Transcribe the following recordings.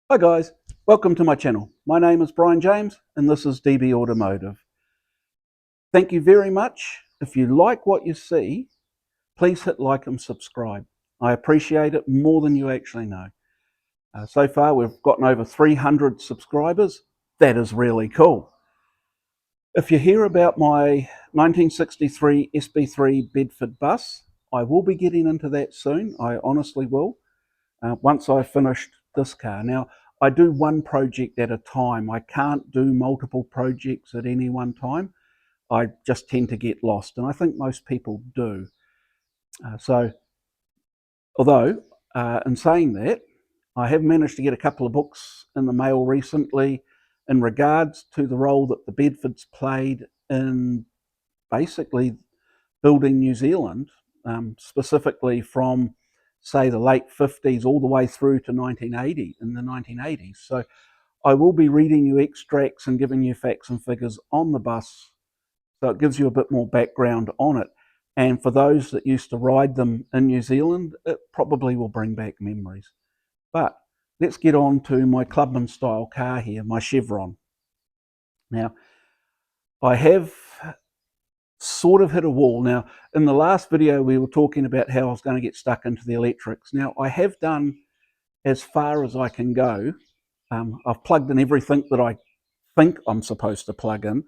Hi guys, welcome to my channel. My name is Brian James and this is DB Automotive. Thank you very much. If you like what you see, please hit like and subscribe. I appreciate it more than you actually know. So far we've gotten over 300 subscribers. That is really cool. If you hear about my 1963 SB3 Bedford bus, I will be getting into that soon. I honestly will. Once I've finished this car. Now, I do one project at a time. I can't do multiple projects at any one time. I just tend to get lost, and I think most people do. Although, in saying that, I have managed to get a couple of books in the mail recently in regards to the role that the Bedfords played in basically building New Zealand, specifically from, say, the late 50s all the way through to 1980, in the 1980s. So I will be reading you extracts and giving you facts and figures on the bus, so it gives you a bit more background on it. And for those that used to ride them in New Zealand, it probably will bring back memories. But let's get on to my Clubman style car here, my Chevron. Now, I have sort of hit a wall. Now, in the last video, we were talking about how I was going to get stuck into the electrics. Now, I have done as far as I can go. I've plugged in everything that I think I'm supposed to plug in,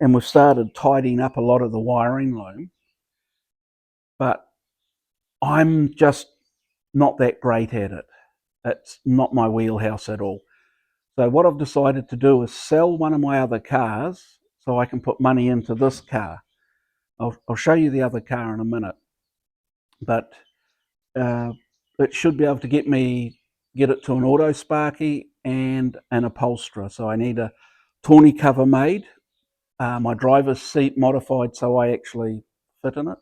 and we've started tidying up a lot of the wiring loom. But I'm just not that great at it. It's not my wheelhouse at all. So what I've decided to do is sell one of my other cars so I can put money into this car. I'll show you the other car in a minute. But it should be able to get it to an auto sparky and an upholsterer. So I need a tonneau cover made, my driver's seat modified so I actually fit in it.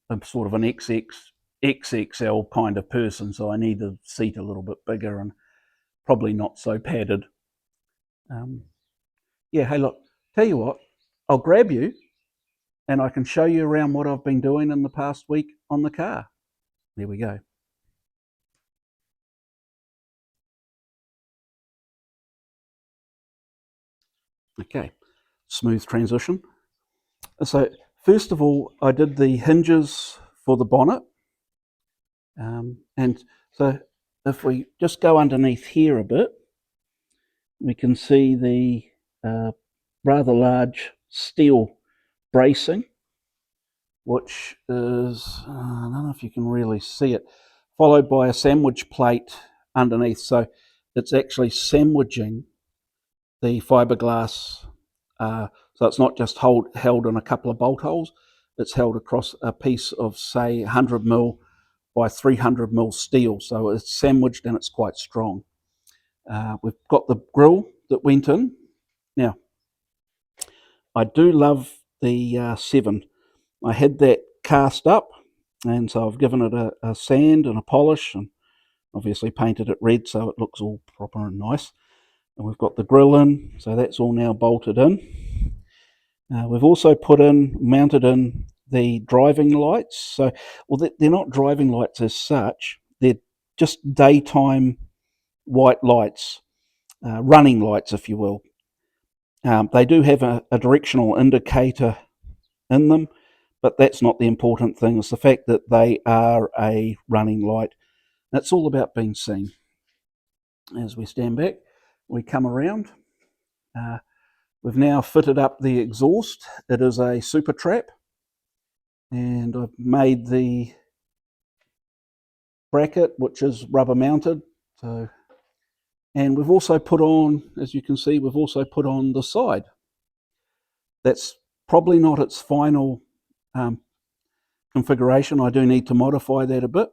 I'm sort of an XXL kind of person, so I need the seat a little bit bigger and probably not so padded. Yeah, hey look, tell you what, I'll grab you and I can show you around what I've been doing in the past week on the car. There we go. Okay, smooth transition. So first of all, I did the hinges for the bonnet. And so if we just go underneath here a bit, we can see the rather large steel bracing, which is, I don't know if you can really see it, followed by a sandwich plate underneath. So it's actually sandwiching the fiberglass. So it's not just held in a couple of bolt holes, it's held across a piece of, say, 100mm by 300mm steel. So it's sandwiched and it's quite strong. We've got the grille that went in. Now, I do love the 7. I had that cast up, and so I've given it a sand and a polish, and obviously painted it red so it looks all proper and nice. And we've got the grille in, so that's all now bolted in. We've also mounted in the driving lights. So, well, they're not driving lights as such. They're just daytime white lights, running lights, if you will. They do have a directional indicator in them, but that's not the important thing. It's the fact that they are a running light. It's all about being seen. As we stand back, we come around. We've now fitted up the exhaust. It is a Super Trap, and I've made the bracket, which is rubber mounted. So, and we've also put on, as you can see, we've also put on the side. That's probably not its final configuration. I do need to modify that a bit,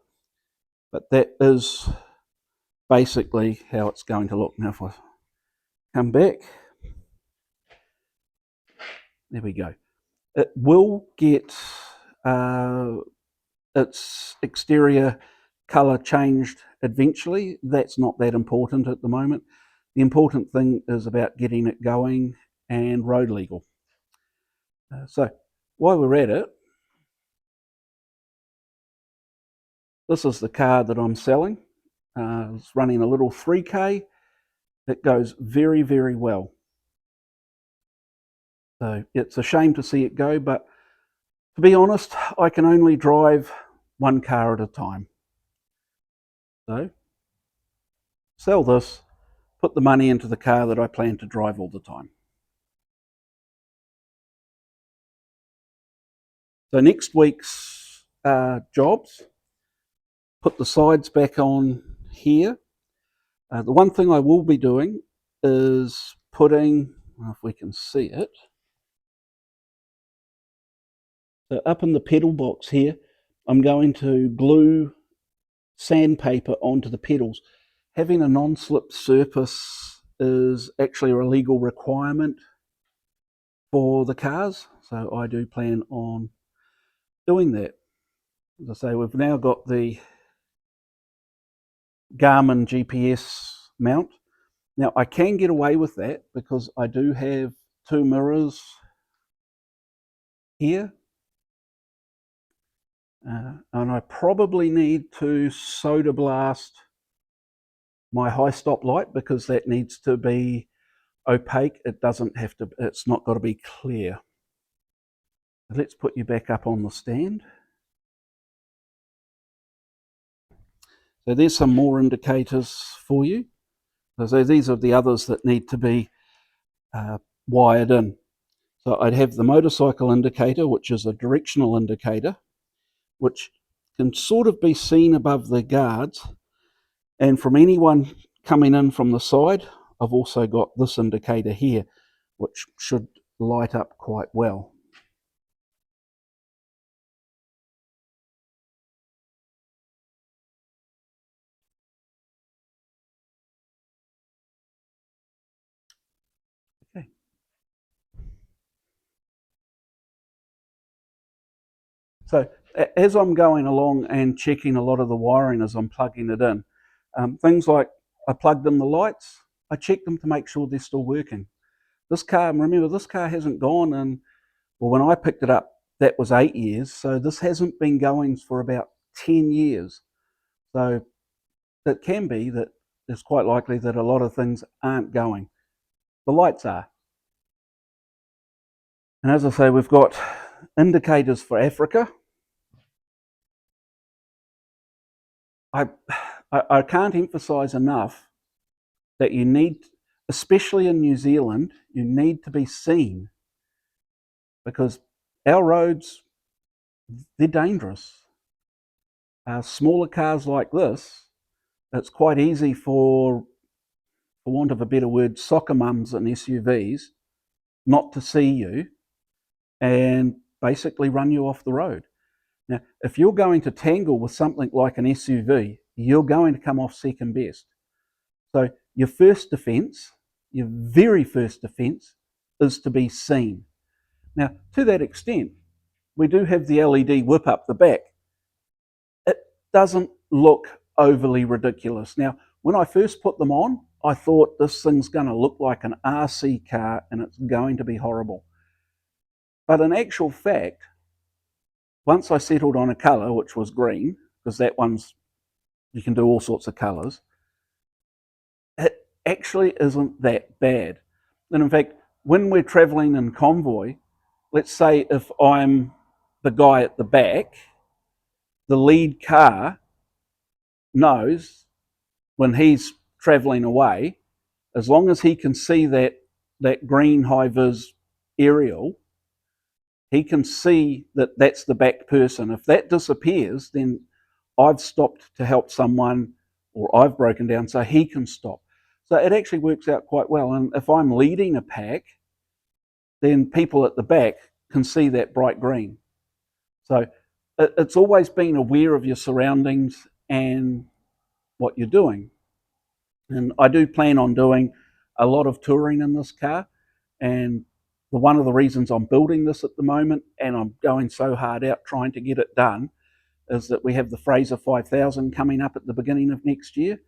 but that is basically how it's going to look. Now if I come back, there we go. It will get its exterior colour changed eventually. That's not that important at the moment. The important thing is about getting it going and road legal. So while we're at it, this is the car that I'm selling. It's running a little 3K. It goes very, very well. So it's a shame to see it go, but to be honest, I can only drive one car at a time. So sell this, put the money into the car that I plan to drive all the time. So next week's jobs, put the sides back on here. The one thing I will be doing is putting, if we can see it, so up in the pedal box here, I'm going to glue sandpaper onto the pedals. Having a non-slip surface is actually a legal requirement for the cars, so I do plan on doing that. As I say, we've now got the Garmin GPS mount. Now I can get away with that because I do have two mirrors here, and I probably need to soda blast my high stop light because that needs to be opaque. It doesn't have to, it's not got to be clear. Let's put you back up on the stand. So there's some more indicators for you. So these are the others that need to be wired in. So I'd have the motorcycle indicator, which is a directional indicator, which can sort of be seen above the guards. And from anyone coming in from the side, I've also got this indicator here, which should light up quite well. Okay. So as I'm going along and checking a lot of the wiring as I'm plugging it in, things like I plugged in the lights, I checked them to make sure they're still working. This car, remember, this car hasn't gone in, well, when I picked it up, that was 8 years. So this hasn't been going for about 10 years. So it can be that it's quite likely that a lot of things aren't going. The lights are. And as I say, we've got indicators for Africa. I can't emphasize enough that you need, especially in New Zealand, you need to be seen because our roads, they're dangerous. Smaller cars like this, it's quite easy for want of a better word, soccer mums and SUVs not to see you and basically run you off the road. Now, if you're going to tangle with something like an SUV, you're going to come off second best. So your first defence, your very first defence, is to be seen. Now, to that extent, we do have the LED whip up the back. It doesn't look overly ridiculous. Now, when I first put them on, I thought this thing's going to look like an RC car and it's going to be horrible. But in actual fact, once I settled on a colour, which was green, because that one's, you can do all sorts of colours, it actually isn't that bad. And in fact, when we're travelling in convoy, let's say if I'm the guy at the back, the lead car knows when he's travelling away, as long as he can see that green high-vis aerial, he can see that that's the back person. If that disappears, then I've stopped to help someone or I've broken down so he can stop. So it actually works out quite well. And if I'm leading a pack, then people at the back can see that bright green. So it's always being aware of your surroundings and what you're doing. And I do plan on doing a lot of touring in this car. And one of the reasons I'm building this at the moment and I'm going so hard out trying to get it done is that we have the Fraser 5000 coming up at the beginning of next year.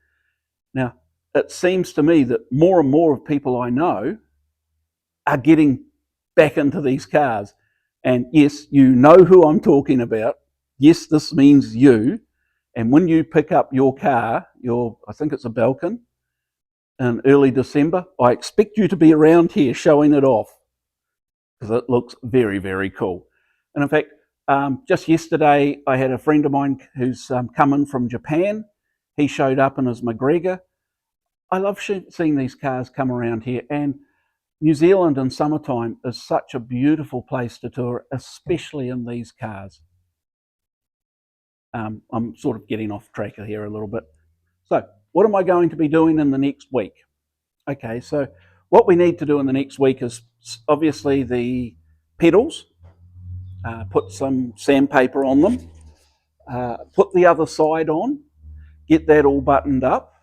Now, it seems to me that more and more of people I know are getting back into these cars. And yes, you know who I'm talking about. Yes, this means you. And when you pick up your car, I think it's a Belkin, in early December, I expect you to be around here showing it off, because it looks very, very cool. And in fact, just yesterday, I had a friend of mine who's coming from Japan. He showed up in his McGregor. I love seeing these cars come around here, and New Zealand in summertime is such a beautiful place to tour, especially in these cars. I'm sort of getting off track here a little bit. So what am I going to be doing in the next week? Okay, so what we need to do in the next week is obviously the pedals, put some sandpaper on them, put the other side on, get that all buttoned up,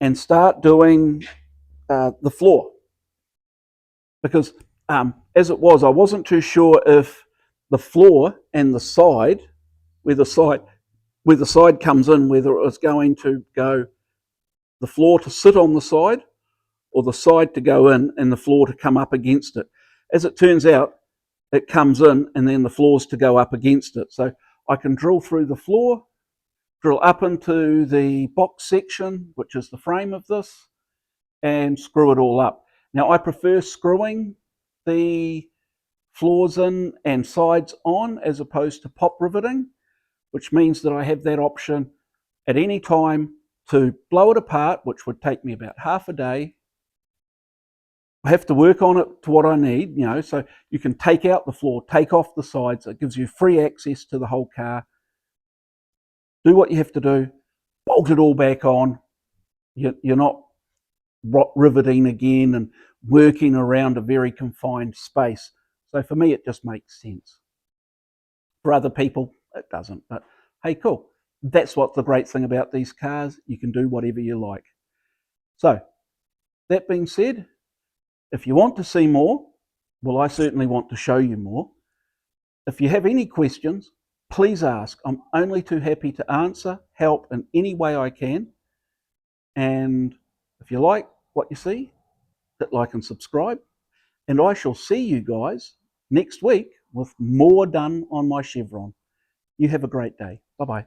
and start doing the floor. Because as it was, I wasn't too sure if the floor and the side, where the side comes in, whether it was going to go the floor to sit on the side or the side to go in and the floor to come up against it. As it turns out, it comes in and then the floor's to go up against it. So I can drill through the floor, drill up into the box section, which is the frame of this, and screw it all up. Now I prefer screwing the floors in and sides on as opposed to pop riveting, which means that I have that option at any time to blow it apart, which would take me about half a day. I have to work on it to what I need, so you can take out the floor, take off the sides. It gives you free access to the whole car. Do what you have to do, bolt it all back on. You're not riveting again and working around a very confined space. So for me, it just makes sense. For other people, it doesn't. But hey, cool. That's what's the great thing about these cars. You can do whatever you like. So that being said, if you want to see more, well, I certainly want to show you more. If you have any questions, please ask. I'm only too happy to answer, help in any way I can. And if you like what you see, hit like and subscribe. And I shall see you guys next week with more done on my Chevron. You have a great day. Bye-bye.